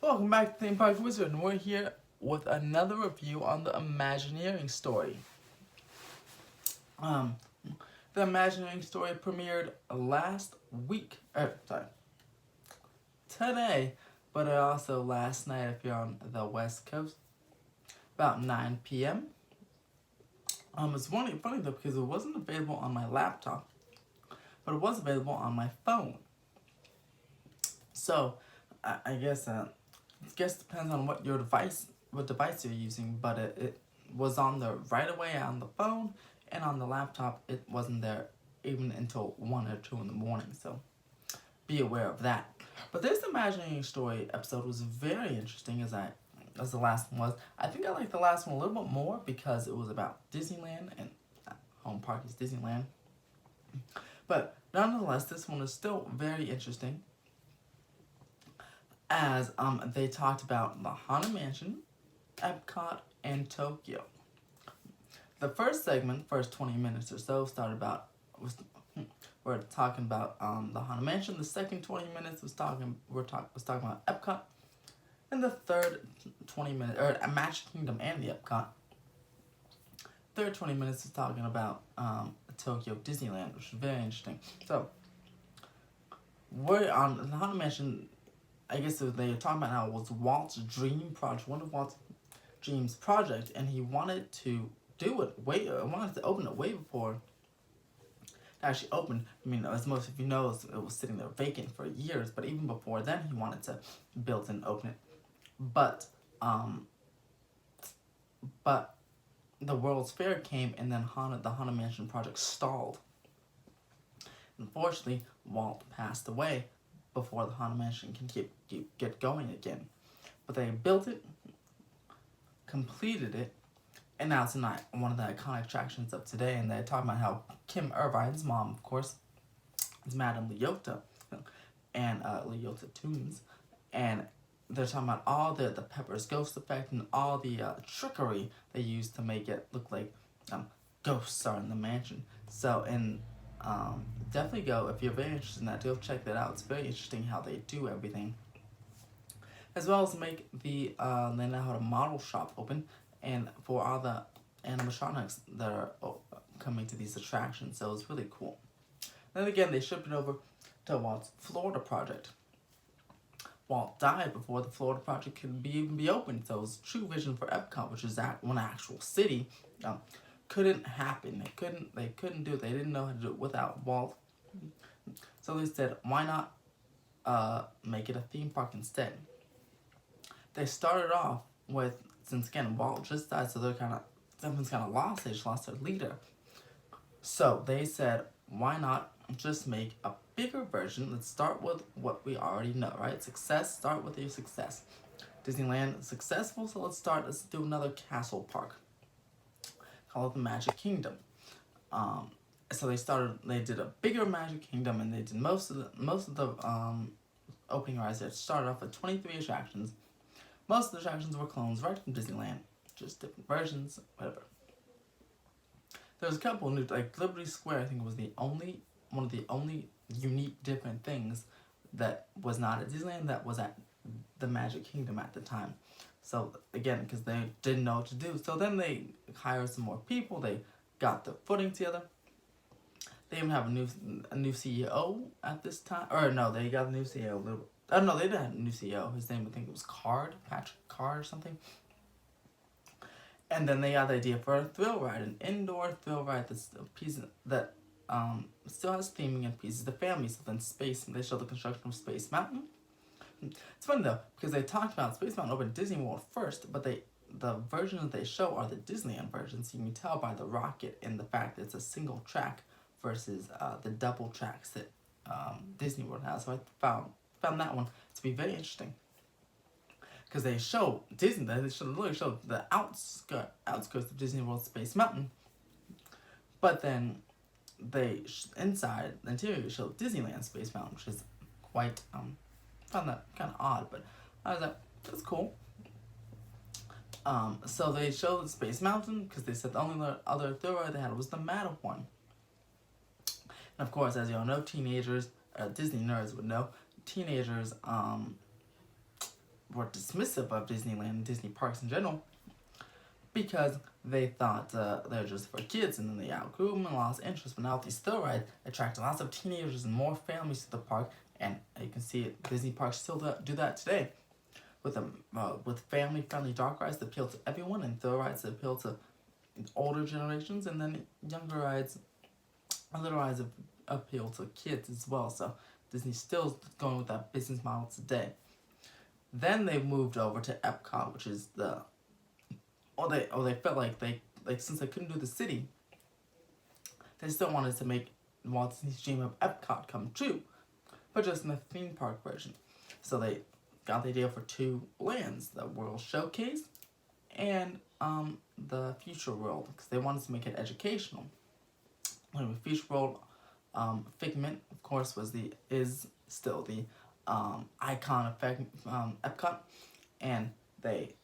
Welcome back to Theme Park Wizard, and we're here with another review on the Imagineering story. Um, the Imagineering story premiered last week, today, but also last night if you're on the West Coast, about 9 p.m. It's funny though because it wasn't available on my laptop, but it was available on my phone. So, I guess it depends on what device you're using, but it was on the right away on the phone, and on the laptop it wasn't there even until 1 or 2 in the morning, so be aware of that. But this Imagineering story episode was very interesting as the last one was. I think I liked the last one a little bit more because it was about Disneyland, and home park is Disneyland. But nonetheless, this one is still very interesting, as they talked about the Haunted Mansion, Epcot, and Tokyo. The first segment, first 20 minutes or so, we're talking about the Haunted Mansion. The second 20 minutes was talking about Epcot, and the third 20 minutes, or Magic Kingdom and the Epcot. Third 20 minutes is talking about Tokyo Disneyland, which is very interesting. So we're on the Haunted Mansion. I guess they were talking about how it was Walt's dream project, one of Walt's dreams project, and he wanted to do it wanted to open it way before it actually opened. I mean, as most of you know, it was sitting there vacant for years, but even before then, he wanted to build and open it. But the World's Fair came, and then the Haunted Mansion project stalled. Unfortunately, Walt passed away before the Haunted Mansion can get going again. But they built it, completed it, and now it's one of the iconic attractions of today. And they're talking about how Kim Irvine's mom, of course, is Madame Leota, and Leota Toons, and they're talking about all the Pepper's ghost effect and all the trickery they used to make it look like ghosts are in the mansion. So, definitely go, if you're very interested in that, go check that out. It's very interesting how they do everything. As well as make they now have a model shop open, and for all the animatronics that are coming to these attractions, so it's really cool. Then again, they shipped it over to Walt's Florida project. Walt died before the Florida project could even be open, so his true vision for Epcot, which is that one actual city, couldn't happen. They couldn't do it. They didn't know how to do it without Walt. So they said, why not make it a theme park instead? They started off with, since again Walt just died, so something's kind of lost. They just lost their leader. So they said, why not just make a bigger version? Let's start with what we already know, right? Start with your success. Disneyland is successful, so let's do another castle park. Call it the Magic Kingdom. So they did a bigger Magic Kingdom, and they did most of the opening rides there. It started off with 23 attractions. Most of the attractions were clones right from Disneyland, just different versions, whatever. There was a couple new, like Liberty Square, I think was one of the only unique different things that was not at Disneyland that was at the Magic Kingdom at the time. So again, because they didn't know what to do, so then they hired some more people. They got the footing together. They even have a new CEO at this time, or no, they got a new CEO. No, they didn't have a new CEO. His name, I think it was Patrick Card or something. And then they got the idea for a thrill ride, an indoor thrill ride that still has theming and pieces of family. So then they show the construction of Space Mountain. It's funny though, because they talked about Space Mountain over at Disney World first, but the versions that they show are the Disneyland versions. You can tell by the rocket and the fact that it's a single track versus the double tracks that Disney World has. So I found that one to be very interesting, because they show literally show the outskirts of Disney World Space Mountain, but then inside the interior show Disneyland Space Mountain, which is quite found that kind of odd, but I was like, that's cool. So they showed the Space Mountain, because they said the only other thrill ride they had was the Matterhorn. And of course, as you all know, teenagers, Disney nerds would know, teenagers were dismissive of Disneyland and Disney parks in general because they thought they're just for kids, and then they outgrew them and lost interest. But now these thrill rides attract lots of teenagers and more families to the park, and you can see it. Disney parks still do that today, with family-friendly dark rides that appeal to everyone, and thrill rides that appeal to older generations, and then younger rides, other rides appeal to kids as well. So Disney's still going with that business model today. Then they moved over to Epcot, which is they felt like since they couldn't do the city, they still wanted to make Walt Disney's dream of Epcot come true, but just in the theme park version. So they got the idea for two lands: the World Showcase and the Future World, because they wanted to make it educational. Anyway, Future World, Figment, of course, is still the icon of Epcot, and they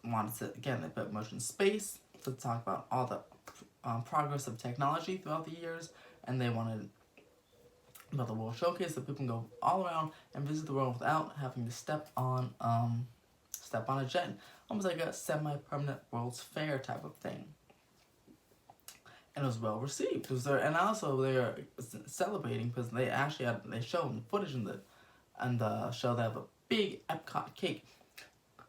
wanted to, again, they put motion space to talk about all the progress of technology throughout the years, and they wanted about the World Showcase so people can go all around and visit the world without having to step on a jet, almost like a semi-permanent World's Fair type of thing. And it was well received. It was there, and also they are celebrating because they actually they showed footage in the show. They have a big Epcot cake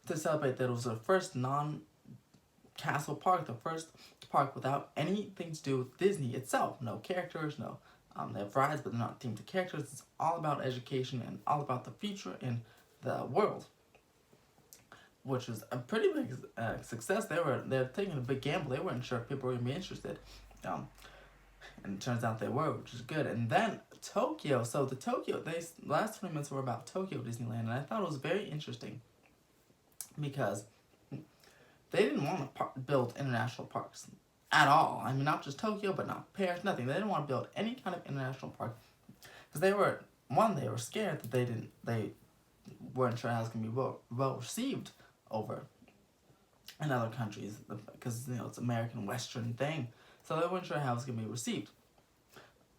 to celebrate that it was the first non-castle park, the first park without anything to do with Disney itself. No characters, no. They have rides, but they're not themed to characters. It's all about education and all about the future in the world, which was a pretty big success. They're taking a big gamble. They weren't sure if people were gonna be interested, and it turns out they were, which is good. And then Tokyo. So the last 20 minutes were about Tokyo Disneyland, and I thought it was very interesting because they didn't want to build international parks at all. I mean, not just Tokyo, but not Paris, nothing. They didn't want to build any kind of international park because they were scared that they weren't sure how it's gonna be well received over in other countries, because it's American Western thing, so they weren't sure how it's gonna be received.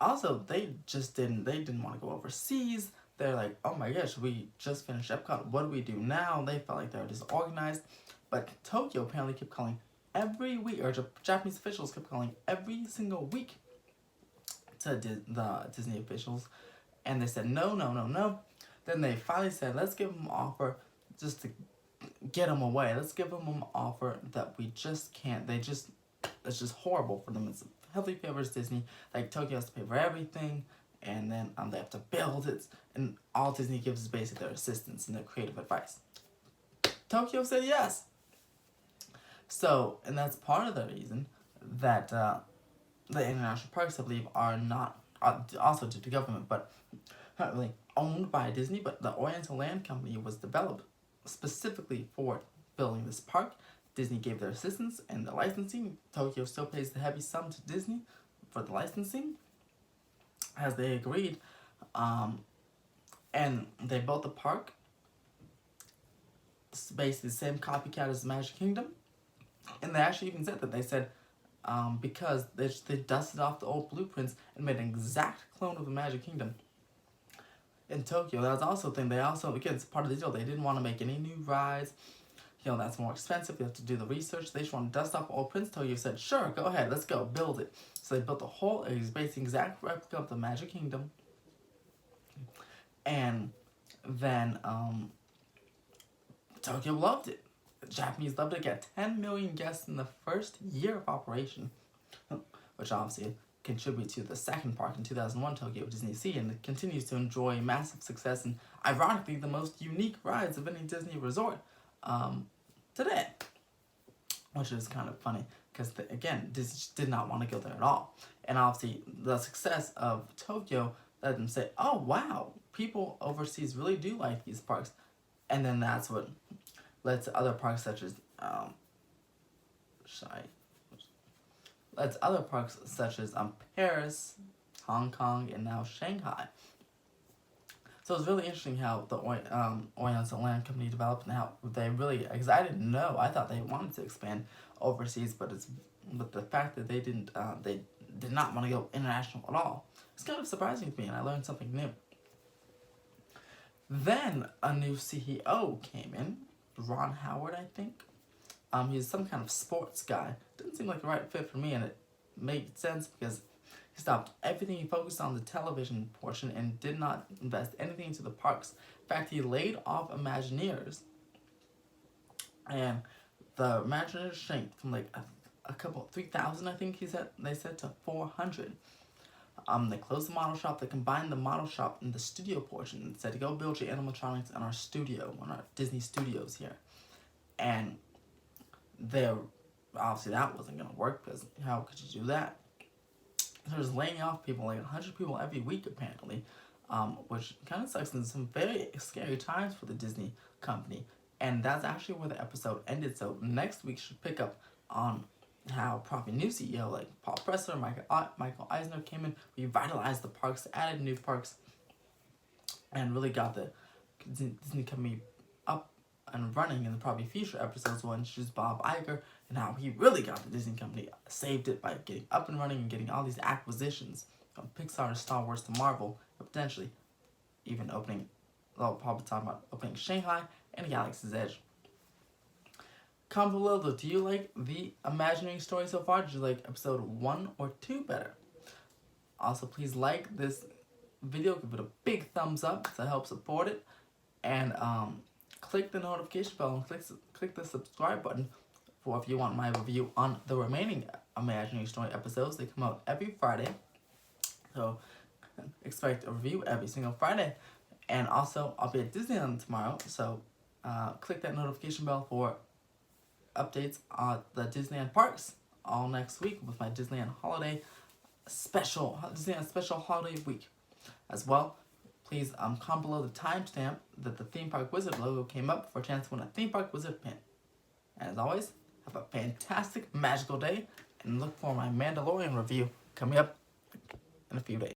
Also, they didn't want to go overseas. They're like, oh my gosh, we just finished Epcot. What do we do now? They felt like they were disorganized, but Tokyo apparently kept calling every week, or Japanese officials kept calling every single week to the Disney officials, and they said no. Then they finally said, let's give them an offer just to get them away. Let's give them an offer that we just can't. It's just horrible for them. It's heavily favors Disney. Like, Tokyo has to pay for everything, and then they have to build it, and all Disney gives is basically their assistance and their creative advice. Tokyo said yes. So, and that's part of the reason that the international parks, I believe, are not, also due to government, but not really owned by Disney, but the Oriental Land Company was developed specifically for building this park. Disney gave their assistance and the licensing. Tokyo still pays the heavy sum to Disney for the licensing, as they agreed. And they built the park. It's basically the same copycat as the Magic Kingdom. And they actually even said that. They said because they dusted off the old blueprints and made an exact clone of the Magic Kingdom in Tokyo. That was also a thing. They also, again, it's part of the deal. They didn't want to make any new rides. That's more expensive. You have to do the research. They just want to dust off old prints. Tokyo said, sure, go ahead, let's go, build it. So they built it was basically exact replica of the Magic Kingdom. And then Tokyo loved it. The Japanese loved it. Got 10 million guests in the first year of operation, which obviously contribute to the second park in 2001, Tokyo Disney Sea, and it continues to enjoy massive success and, ironically, the most unique rides of any Disney resort today, which is kind of funny because, again, Disney did not want to go there at all. And obviously, the success of Tokyo let them say, oh, wow, people overseas really do like these parks. And then that's what led to other parks such as Paris, Hong Kong, and now Shanghai. So it's really interesting how the Oriental Land Company developed and how they really, because I didn't know, I thought they wanted to expand overseas, but the fact that they did not want to go international at all, it's kind of surprising to me, and I learned something new. Then a new CEO came in, Ron Howard, I think. He's some kind of sports guy. Didn't seem like the right fit for me, and it made sense because he stopped everything. He focused on the television portion and did not invest anything into the parks. In fact, he laid off Imagineers, and the Imagineers shrank from like a couple 3,000, I think they said, to 400. They closed the model shop. They combined the model shop and the studio portion and said, go build your animatronics in our studio, in our Disney studios here. And they're obviously that wasn't gonna work because how could you do that? They're just laying off people, like 100 people every week apparently, which kind of sucks in some very scary times for the Disney company. And that's actually where the episode ended. So next week should pick up on how probably new CEO like Paul Pressler, Michael Eisner came in, revitalized the parks, added new parks, and really got the Disney company up and running. In the probably future episodes will introduce Bob Iger and how he really got the Disney company, saved it by getting up and running and getting all these acquisitions from Pixar to Star Wars to Marvel, and potentially even opening, they'll probably talk about opening Shanghai and Galaxy's Edge. Comment below though, do you like the Imagineering story so far? Did you like episode 1 or 2 better? Also, please like this video, give it a big thumbs up to help support it, and click the notification bell and click the subscribe button for if you want my review on the remaining Imagineering story episodes. They come out every Friday, so expect a review every single Friday. And also, I'll be at Disneyland tomorrow, so click that notification bell for updates on the Disneyland parks all next week with my Disneyland special holiday week as well. Please comment below the timestamp that the Theme Park Wizard logo came up for a chance to win a Theme Park Wizard pin. And as always, have a fantastic, magical day, and look for my Mandalorian review coming up in a few days.